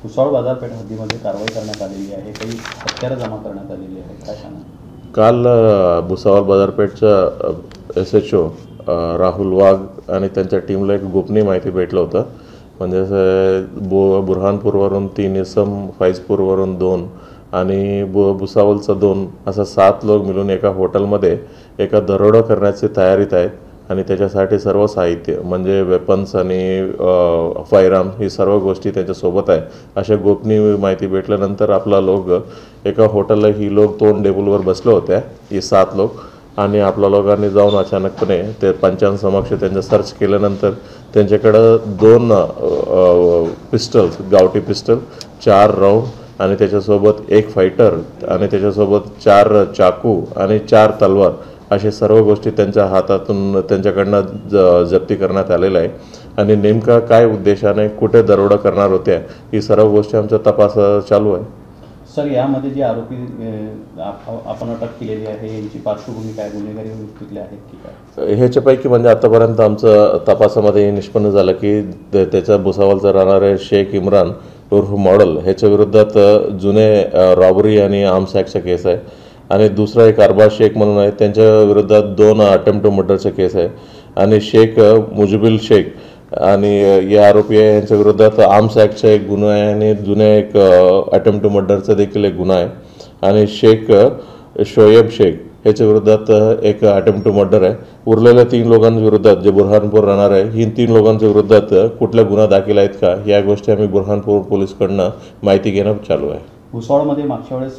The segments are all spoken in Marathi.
भुसावळ बाजारपेठ हद्दीमध्ये कारवाई करण्यात आलेली आहे, काही हत्यारं जमा करण्यात आलेली आहे, काय सांगा? काल भुसावळ बाजारपेठच्या SHO राहुल वाघ आणि त्यांच्या टीमला एक गोपनीय माहिती भेटलं होतं. म्हणजे बुरहानपूरवरून 3 इसम, फैजपूरवरून 2 आणि भुसावळचं 2 असं 7 लोक मिळून एका हॉटेलमध्ये एका दरोडा करण्याची तयारीत आहेत. आणि त्याच्यासाठी सर्व साहित्य म्हणजे वेपन्स आणि फायरआर्म ही सर्व गोष्टी त्यांच्यासोबत आहे. अशा गोपनीय माहिती भेटल्यानंतर आपला लोक एका हॉटेलला ही लोक 2 टेबलवर बसले होते, ही 7 लोक. आणि आपल्या लोकांनी जाऊन अचानकपणे ते पंचांसमक्ष त्यांचं सर्च केल्यानंतर त्यांच्याकडं 2 पिस्टल्स, गावठी पिस्टल, 4 राऊंड आणि त्याच्यासोबत 1 फायटर आणि त्याच्यासोबत 4 चाकू आणि 4 तलवार असे सर्व गोष्टी त्यांच्या हातातून त्यांच्याकडनं जप्ती करण्यात आलेलं आहे. आणि नेमका काय उद्देशाने कुठे दरोडा करणार होत्या ही सर्व गोष्टी आमचा तपास चालू आहे. सर, यामध्ये जे आरोपी आपण अटक केलेली आहे यांची पार्श्वभूमी काय, गुन्हेगारी वृत्तीतले आहेत की काय? ह्याच्यापैकी म्हणजे आतापर्यंत आमचं तपासामध्ये हे निष्पन्न झालं की त्याच्या भुसावळचा राहणारे शेख इम्रान उर्फ मॉडल ह्याच्या विरोधात जुने रॉबरी आणि आर्म्स ॲक्टचा केस आहे. आणि दुसरा एक अरबाज शेख म्हणून आहे, त्यांच्या विरोधात 2 अटेम्प्ट टू मर्डरचा केस आहे. आणि शेख मुजबिल शेख आणि या आरोपी आहे यांच्या विरोधात आर्म्स ॲक्टचा एक गुन्हा आहे आणि जुन्या एक अटेम्प्ट टू मर्डरचा देखील एक गुन्हा आहे. आणि शेख शोएब शेख ह्याच्या विरोधात एक अटेम्प्ट टू मर्डर आहे. उरलेल्या 3 लोकांच्या विरोधात जे बुरहानपूर राहणार आहे ही 3 लोकांच्या विरोधात कुठल्या गुन्हा दाखल आहेत का या गोष्टी आम्ही बुरहानपूर पोलीसकडनं माहिती घेणं चालू आहे. भुसावळमध्ये मागच्या वेळेस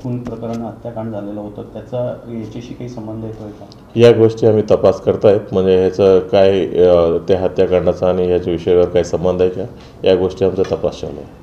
खून प्रकरण, हत्याकांड झालेलं होतं, त्याचा याच्याशी काही संबंध येतोय का? या गोष्टी आम्ही तपास करतायत. म्हणजे ह्याचं काय त्या हत्याकांडाचा आणि ह्याच्या विषयावर काही संबंध आहे का या गोष्टी आमचा तपास चालू आहे.